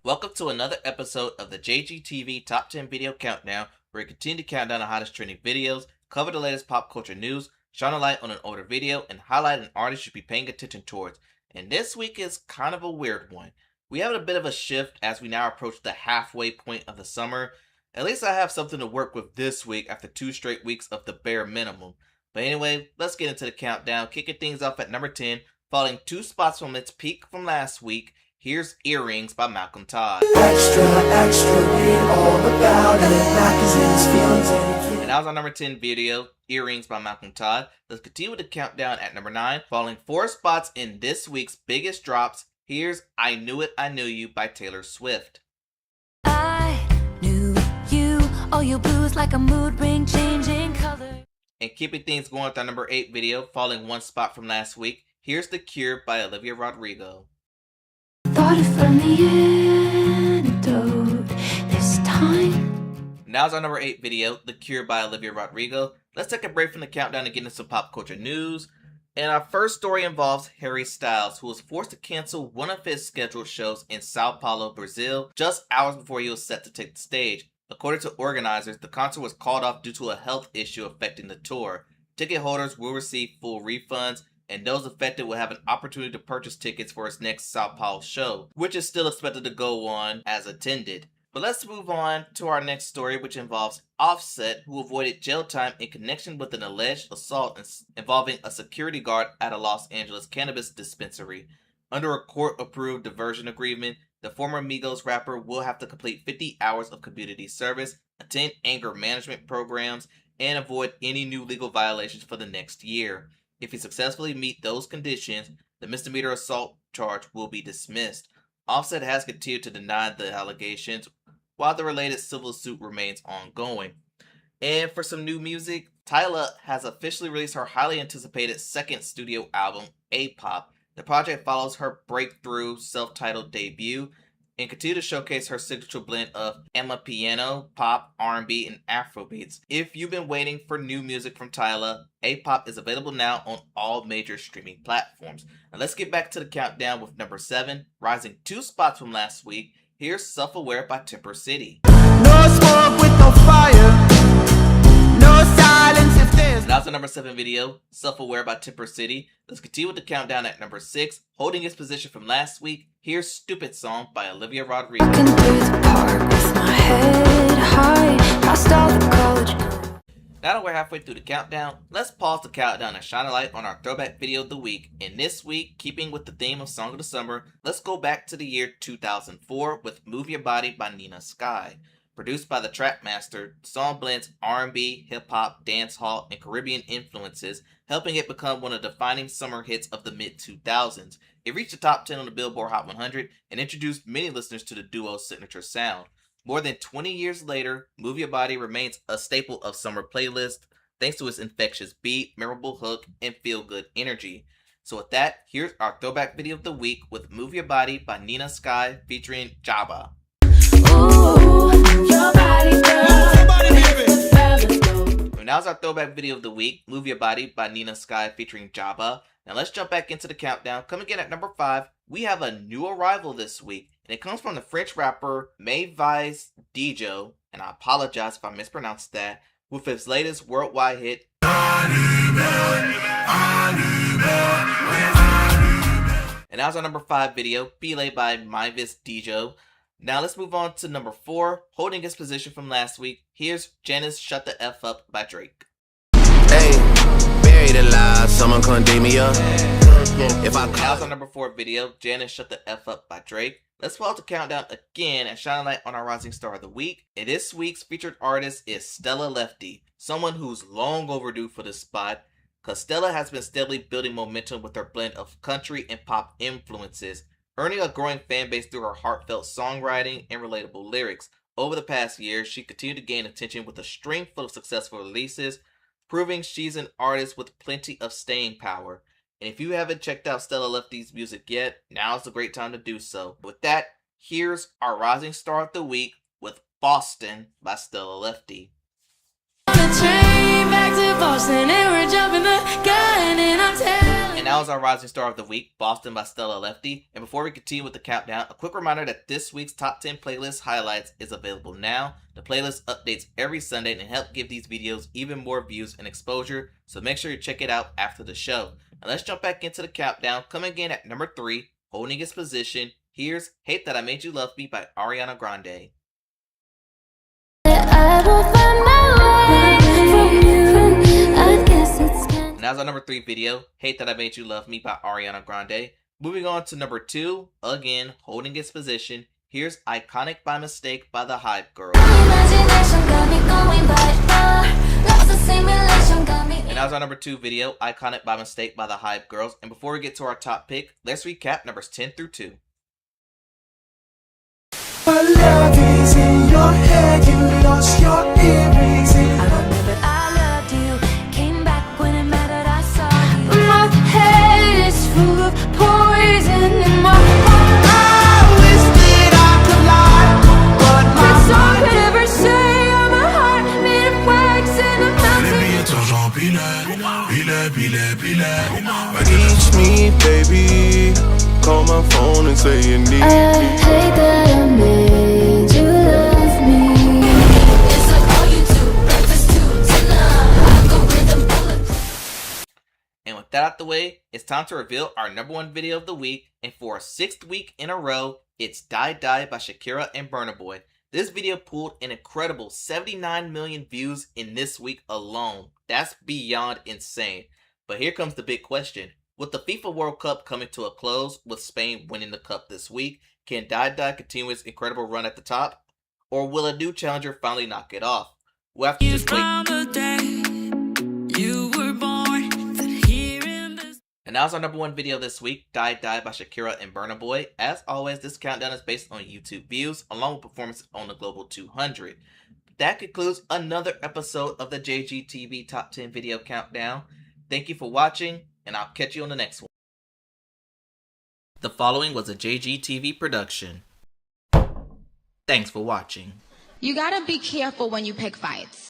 Welcome to another episode of the JGTV Top 10 Video Countdown, where we continue to count down the hottest trending videos, cover the latest pop culture news, shine a light on an older video, and highlight an artist you should be paying attention towards. And this week is kind of a weird one. We have a bit of a shift as we now approach the halfway point of the summer. At least I have something to work with this week after 2 straight weeks of the bare minimum. But anyway, let's get into the countdown, kicking things off at number 10, falling 2 spots from its peak from last week. Here's Earrings by Malcolm Todd. Extra, read all about it. Mac is in his feelings And that was our number 10 video, Earrings by Malcolm Todd. Let's continue with the countdown at number 9, falling 4 spots in this week's biggest drops. Here's I Knew It, I Knew You by Taylor Swift. I knew you, all your blues like a mood ring changing color. And keeping things going with our number 8 video, falling 1 spot from last week. Here's The Cure by Olivia Rodrigo. Thought it from the antidote this time. Now's our number 8 video, The Cure by Olivia Rodrigo. Let's take a break from the countdown and get into some pop culture news. And our first story involves Harry Styles, who was forced to cancel one of his scheduled shows in Sao Paulo, Brazil, just hours before he was set to take the stage. According to organizers, the concert was called off due to a health issue affecting the tour. Ticket holders will receive full refunds, and those affected will have an opportunity to purchase tickets for his next Sao Paulo show, which is still expected to go on as attended. But let's move on to our next story, which involves Offset, who avoided jail time in connection with an alleged assault involving a security guard at a Los Angeles cannabis dispensary. Under a court-approved diversion agreement, the former Migos rapper will have to complete 50 hours of community service, attend anger management programs, and avoid any new legal violations for the next year. If he successfully meets those conditions, the misdemeanor assault charge will be dismissed. Offset has continued to deny the allegations, while the related civil suit remains ongoing. And for some new music, Tyla has officially released her highly anticipated second studio album, A-Pop. The project follows her breakthrough self-titled debut and continue to showcase her signature blend of amapiano, pop, R&B, and Afrobeats. If you've been waiting for new music from Tyla, A-Pop is available now on all major streaming platforms. Now let's get back to the countdown with number 7, rising 2 spots from last week. Here's Self-Aware by Temper City. No smoke with no fire. No silence if there's. That's the number 7 video, Self-Aware by Temper City. Let's continue with the countdown at number 6, holding its position from last week. Here's Stupid Song by Olivia Rodrigo. Walking through the park with my head high, past all the college girls. Now that we're halfway through the countdown, let's pause the countdown and shine a light on our throwback video of the week. And this week, keeping with the theme of Song of the Summer, let's go back to the year 2004 with Move Your Body by Nina Sky. Produced by the Trackmaster, the song blends R&B, hip-hop, dancehall, and Caribbean influences, helping it become one of the defining summer hits of the mid-2000s. It reached the top 10 on the Billboard Hot 100 and introduced many listeners to the duo's signature sound. More than 20 years later, Move Your Body remains a staple of summer playlists thanks to its infectious beat, memorable hook, and feel-good energy. So with that, here's our throwback video of the week with Move Your Body by Nina Sky featuring Jabba. Ooh, your body, girl. And now's our throwback video of the week, Move Your Body by Nina Sky featuring Jabba. Now let's jump back into the countdown. Coming in at number 5, we have a new arrival this week. And it comes from the French rapper Mavis Dijo, and I apologize if I mispronounced that, with his latest worldwide hit, and that was our number 5 video, Belay by Mavis Dijo. Now let's move on to number 4, holding its position from last week. Here's Janice Shut the F Up by Drake. Hey, buried alive, someone come dig me up. If I That was our number 4 video, Janice Shut the F Up by Drake. Let's pause the countdown again and shine a light on our rising star of the week. And this week's featured artist is Stella Lefty, someone who's long overdue for this spot, because Stella has been steadily building momentum with her blend of country and pop influences, earning a growing fan base through her heartfelt songwriting and relatable lyrics. Over the past year, she continued to gain attention with a string full of successful releases, proving she's an artist with plenty of staying power. And if you haven't checked out Stella Lefty's music yet, now's a great time to do so. With that, here's our rising star of the week with Boston by Stella Lefty. On a train back to Boston and we're jumping the gun and I'm telling And that was our Rising Star of the Week, Boston by Stella Lefty. And before we continue with the countdown, a quick reminder that this week's Top 10 Playlist Highlights is available now. The playlist updates every Sunday and help give these videos even more views and exposure, so make sure you check it out after the show. Now let's jump back into the countdown. Coming in at number 3, holding its position, here's Hate That I Made You Love Me by Ariana Grande. And that was our number 3 video, Hate That I Made You Love Me by Ariana Grande. Moving on to number 2, again, holding its position, here's Iconic by Mistake by the Hype Girls. And that was our number 2 video, Iconic by Mistake by the Hype Girls. And before we get to our top pick, let's recap numbers 10 through 2. My love is in your head, you lost your earrings in I remember I loved you, came back when it mattered, I saw you. My head is full of poison in my heart. I wish that I could lie, but my That's all I heart could ever say. I'm a heart made of wax and I'm melting. Reach me, baby. Call my phone and say you need I me. hate that I made you love me. It's like all you do, breakfast to dinner. Algorithm bulletproof. And with that out the way, it's time to reveal our number 1 video of the week. And for a 6th week in a row, it's Die Die by Shakira and Burna Boy. This video pulled an incredible 79 million views in this week alone. That's beyond insane. But here comes the big question. With the FIFA World Cup coming to a close, with Spain winning the cup this week, can Die Die continue its incredible run at the top? Or will a new challenger finally knock it off? We'll have to just wait. And that was our number 1 video this week, Die Die by Shakira and Burna Boy. As always, this countdown is based on YouTube views, along with performances on the Global 200. That concludes another episode of the JGTV Top 10 Video Countdown. Thank you for watching, and I'll catch you on the next one. The following was a JGTV production. Thanks for watching. You gotta be careful when you pick fights.